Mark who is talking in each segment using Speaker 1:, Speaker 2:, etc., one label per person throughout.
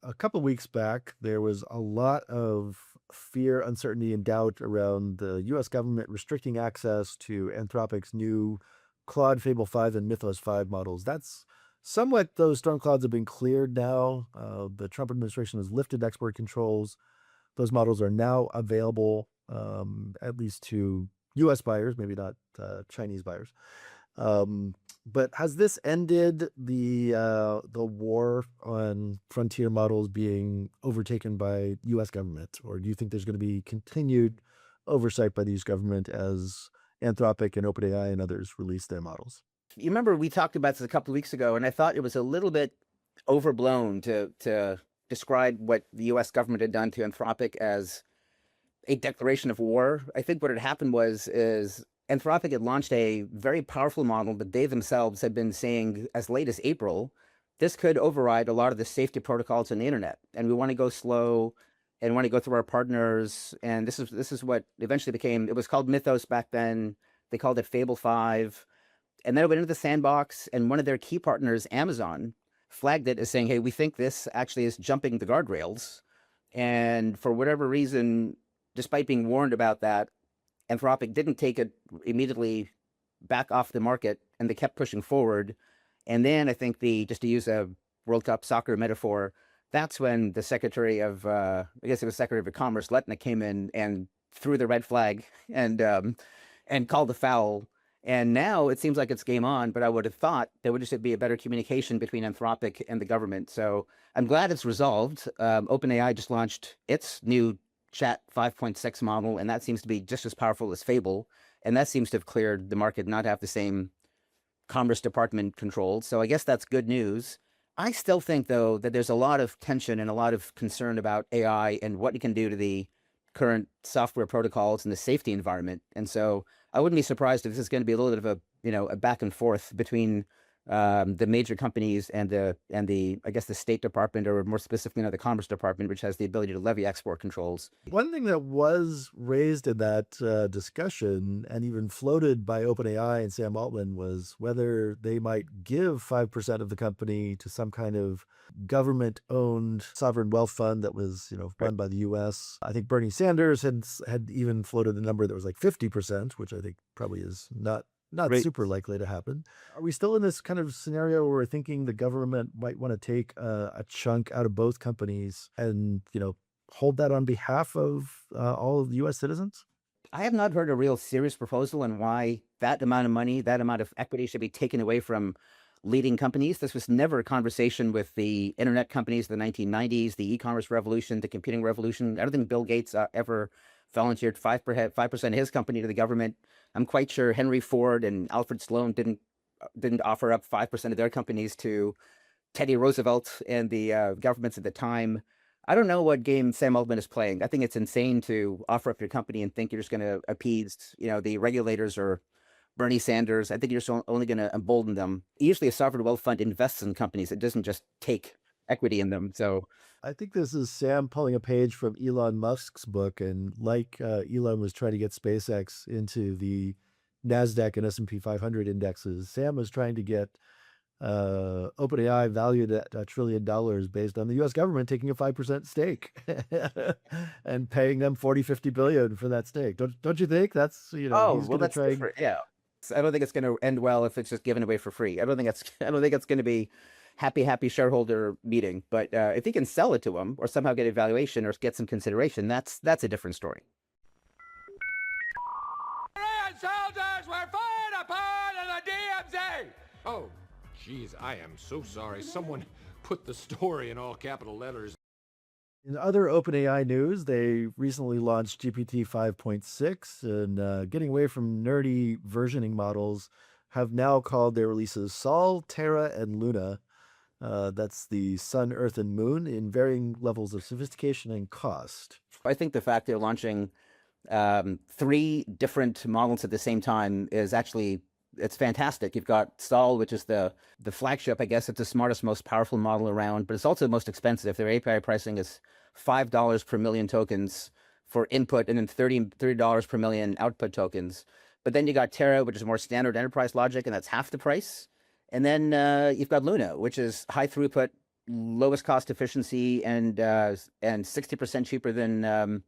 Speaker 1: a couple weeks back, there was a lot of fear, uncertainty, and doubt around the US government restricting access to Anthropic's new Claude Fable 5 and Mythos 5 models. That's somewhat, those storm clouds have been cleared now. The Trump administration has lifted export controls. Those models are now available, at least to US buyers, maybe not Chinese buyers. But has this ended the war on frontier models being overtaken by U.S. government, or do you think there's going to be continued oversight by the U.S. government as Anthropic and OpenAI and others release their models?
Speaker 2: You remember we talked about this a couple of weeks ago, and I thought it was a little bit overblown to describe what the U.S. government had done to Anthropic as a declaration of war. I think what had happened is Anthropic had launched a very powerful model that they themselves had been saying as late as April, this could override a lot of the safety protocols on the internet. And we want to go slow and want to go through our partners. And this is what eventually became, it was called Mythos back then. They called it Fable 5. And then it went into the sandbox, and one of their key partners, Amazon, flagged it as saying, hey, we think this actually is jumping the guardrails. And for whatever reason, despite being warned about that, Anthropic didn't take it immediately back off the market, and they kept pushing forward. And then I think just to use a World Cup soccer metaphor, that's when the Secretary of, I guess it was Secretary of Commerce, Letnick, came in and threw the red flag and called the foul. And now it seems like it's game on, but I would have thought there would just be a better communication between Anthropic and the government. So I'm glad it's resolved. OpenAI just launched its new Chat 5.6 model, and that seems to be just as powerful as Fable. And that seems to have cleared the market, not have the same Commerce Department controls. So I guess that's good news. I still think, though, that there's a lot of tension and a lot of concern about AI and what it can do to the current software protocols and the safety environment. And so I wouldn't be surprised if this is going to be a little bit of a back and forth between the major companies and the I guess the State Department, or more specifically the Commerce Department, which has the ability to levy export controls.
Speaker 1: One thing that was raised in that discussion and even floated by OpenAI and Sam Altman was whether they might give 5% of the company to some kind of government-owned sovereign wealth fund that was, run by the U.S. I think Bernie Sanders had even floated a number that was like 50%, which I think probably is not
Speaker 2: Right.
Speaker 1: super likely to happen. Are we still in this kind of scenario where we're thinking the government might want to take a chunk out of both companies and, hold that on behalf of all of the U.S. citizens?
Speaker 2: I have not heard a real serious proposal on why that amount of money, that amount of equity should be taken away from leading companies. This was never a conversation with the internet companies of the 1990s, the e-commerce revolution, the computing revolution. I don't think Bill Gates ever volunteered 5% of his company to the government. I'm quite sure Henry Ford and Alfred Sloan didn't offer up 5% of their companies to Teddy Roosevelt and the governments at the time. I don't know what game Sam Altman is playing. I think it's insane to offer up your company and think you're just going to appease, the regulators or Bernie Sanders. I think you're only going to embolden them. Usually a sovereign wealth fund invests in companies. It doesn't just take equity in them. So
Speaker 1: I think this is Sam pulling a page from Elon Musk's book, and like Elon was trying to get SpaceX into the NASDAQ and S&P 500 indexes, Sam was trying to get OpenAI valued at $1 trillion based on the U.S. government taking a 5% stake and paying them 40-50 billion for that stake. Don't you think that's, he's going to try?
Speaker 2: different. Yeah. I don't think it's going to end well if it's just given away for free. I don't think it's going to be happy shareholder meeting. But if he can sell it to them or somehow get a valuation or get some consideration, that's a different story.
Speaker 3: Korean soldiers were fired upon in the DMZ.
Speaker 4: Oh, geez, I am so sorry. Someone put the story in all capital letters.
Speaker 1: In other OpenAI news, they recently launched GPT-5.6, and getting away from nerdy versioning models, have now called their releases Sol, Terra, and Luna. That's the sun, earth, and moon in varying levels of sophistication and cost.
Speaker 2: I think the fact they're launching 3 different models at the same time is actually, it's fantastic. You've got Sol, which is the flagship. I guess it's the smartest, most powerful model around, but it's also the most expensive. Their API pricing is $5 per million tokens for input, and then $30 per million output tokens. But then you got Terra, which is more standard enterprise logic, and that's half the price. And then you've got Luna, which is high throughput, lowest cost efficiency and 60% cheaper than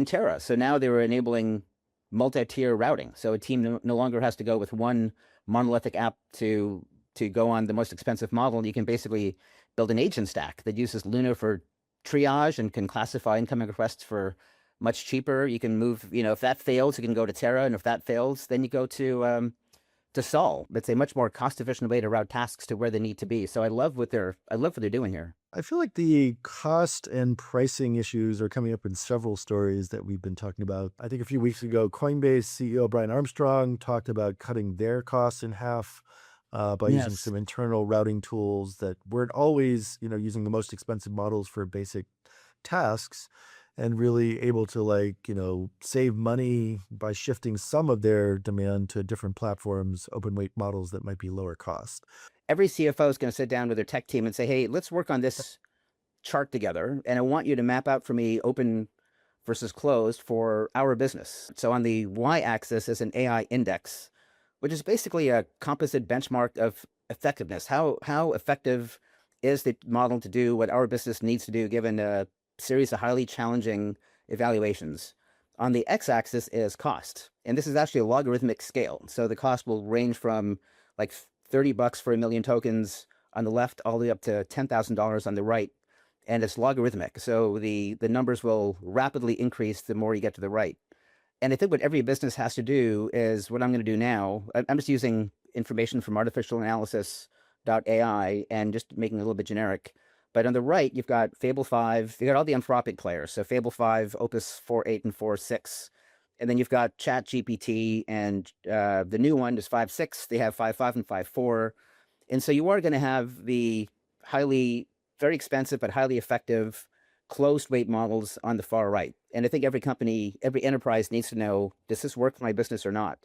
Speaker 2: Terra. So now they were enabling multi-tier routing. So a team no longer has to go with one monolithic app to go on the most expensive model. You can basically build an agent stack that uses Luna for triage and can classify incoming requests for much cheaper. You can move, if that fails, you can go to Terra, and if that fails, then you go to Sol. It's a much more cost-efficient way to route tasks to where they need to be. So I love what they're doing here.
Speaker 1: I feel like the cost and pricing issues are coming up in several stories that we've been talking about. I think a few weeks ago, Coinbase CEO Brian Armstrong talked about cutting their costs in half by using some internal routing tools that weren't always, using the most expensive models for basic tasks, and really able to save money by shifting some of their demand to different platforms, open weight models that might be lower cost.
Speaker 2: Every CFO is going to sit down with their tech team and say, hey, let's work on this chart together. And I want you to map out for me open versus closed for our business. So on the y-axis is an AI index, which is basically a composite benchmark of effectiveness. How effective is the model to do what our business needs to do given a series of highly challenging evaluations? On the x-axis is cost. And this is actually a logarithmic scale. So the cost will range from like $30 for 1 million tokens on the left, all the way up to $10,000 on the right. And it's logarithmic. So the numbers will rapidly increase the more you get to the right. And I think what every business has to do is what I'm going to do now. I'm just using information from artificial analysis.ai and just making it a little bit generic. But on the right, you've got Fable 5. You've got all the Anthropic players. So Fable 5, Opus 4.8 and 4.6. And then you've got Chat GPT, and the new one is 5.6. They have 5.5 and 5.4. And so you are going to have the very expensive, but highly effective closed weight models on the far right. And I think every company, every enterprise needs to know, does this work for my business or not?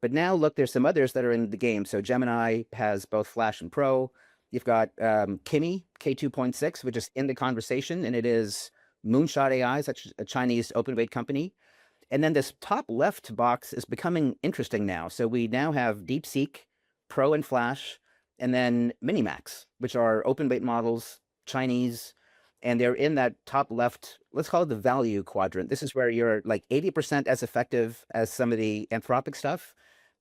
Speaker 2: But now look, there's some others that are in the game. So Gemini has both Flash and Pro. You've got Kimi, K2.6, which is in the conversation, and it is Moonshot AI, such a Chinese open weight company. And then this top left box is becoming interesting now. So we now have DeepSeek, Pro and Flash, and then MiniMax, which are open weight models, Chinese, and they're in that top left, let's call it the value quadrant. This is where you're like 80% as effective as some of the Anthropic stuff,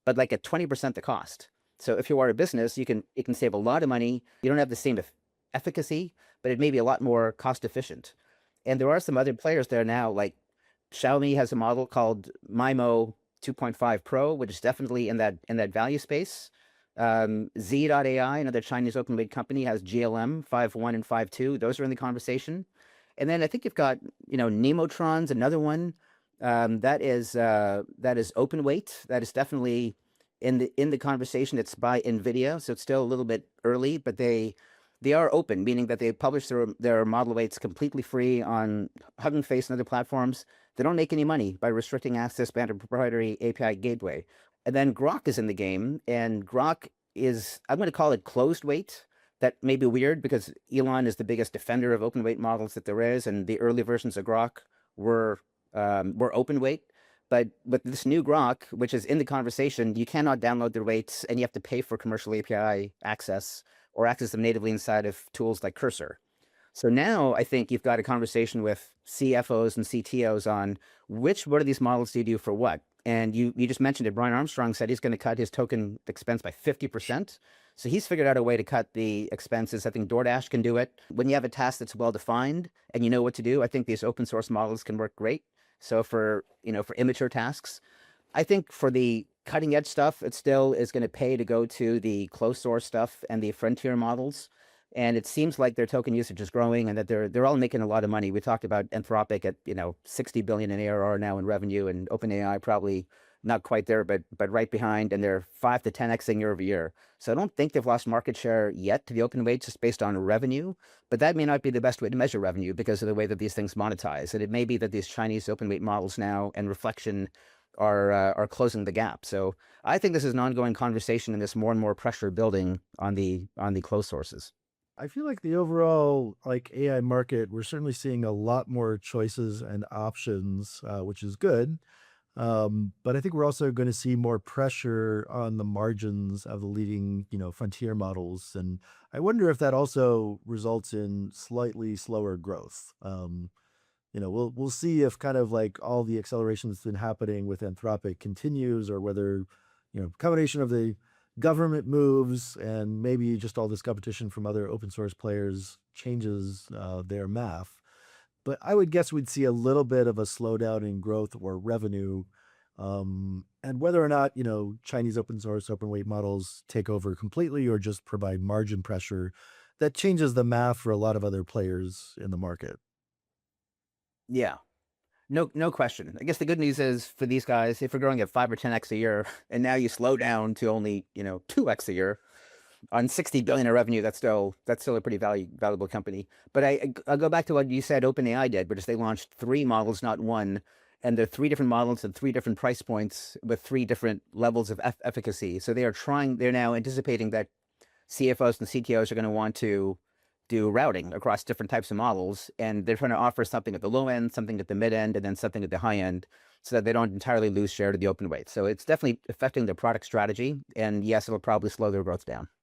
Speaker 2: but like at 20% the cost. So if you are a business, you can save a lot of money. You don't have the same efficacy, but it may be a lot more cost efficient. And there are some other players there now, like Xiaomi has a model called MIMO 2.5 Pro, which is definitely in that value space. Z.ai, another Chinese open weight company, has GLM 5.1 and 5.2. Those are in the conversation. And then I think you've got, Nemotron's another one. That is open weight. That is definitely in the conversation. It's by NVIDIA, so it's still a little bit early, but they are open, meaning that they publish their model weights completely free on Hugging Face and other platforms. They don't make any money by restricting access by a proprietary API gateway. And then Grok is in the game, and Grok is, I'm going to call it closed weight. That may be weird because Elon is the biggest defender of open weight models that there is, and the early versions of Grok were open weight. But this new Grok, which is in the conversation, you cannot download their weights, and you have to pay for commercial API access or access them natively inside of tools like Cursor. So now I think you've got a conversation with CFOs and CTOs on what of these models do you do for what? And you just mentioned it. Brian Armstrong said he's going to cut his token expense by 50%. So he's figured out a way to cut the expenses. I think DoorDash can do it. When you have a task that's well-defined and you know what to do, I think these open source models can work great. So for immature tasks, I think for the cutting edge stuff, it still is going to pay to go to the closed source stuff and the frontier models. And it seems like their token usage is growing and that they're all making a lot of money. We talked about Anthropic at 60 billion in ARR now in revenue, and OpenAI probably not quite there, but right behind, and they're 5 to 10xing year over year. So I don't think they've lost market share yet to the open weights just based on revenue, but that may not be the best way to measure revenue because of the way that these things monetize. And it may be that these Chinese open weight models now and Reflection are closing the gap. So I think this is an ongoing conversation, and there's more and more pressure building on the closed sources.
Speaker 1: I feel like the overall AI market, we're certainly seeing a lot more choices and options, which is good. But I think we're also going to see more pressure on the margins of the leading, frontier models. And I wonder if that also results in slightly slower growth. We'll see if kind of like all the acceleration that's been happening with Anthropic continues, or whether, combination of the government moves and maybe just all this competition from other open source players changes their math. But I would guess we'd see a little bit of a slowdown in growth or revenue. And whether or not, Chinese open source, open weight models take over completely or just provide margin pressure, that changes the math for a lot of other players in the market.
Speaker 2: Yeah, no question. I guess the good news is for these guys, if you're growing at 5 or 10x a year, and now you slow down to only 2x a year on 60 billion in revenue, that's still a pretty valuable company. But I'll go back to what you said OpenAI did, which is they launched 3 models, not one, and they're 3 different models at 3 different price points with 3 different levels of efficacy. So they're now anticipating that CFOs and CTOs are going to want to do routing across different types of models, and they're trying to offer something at the low end, something at the mid end, and then something at the high end, so that they don't entirely lose share to the open weight. So it's definitely affecting their product strategy, and yes, it'll probably slow their growth down.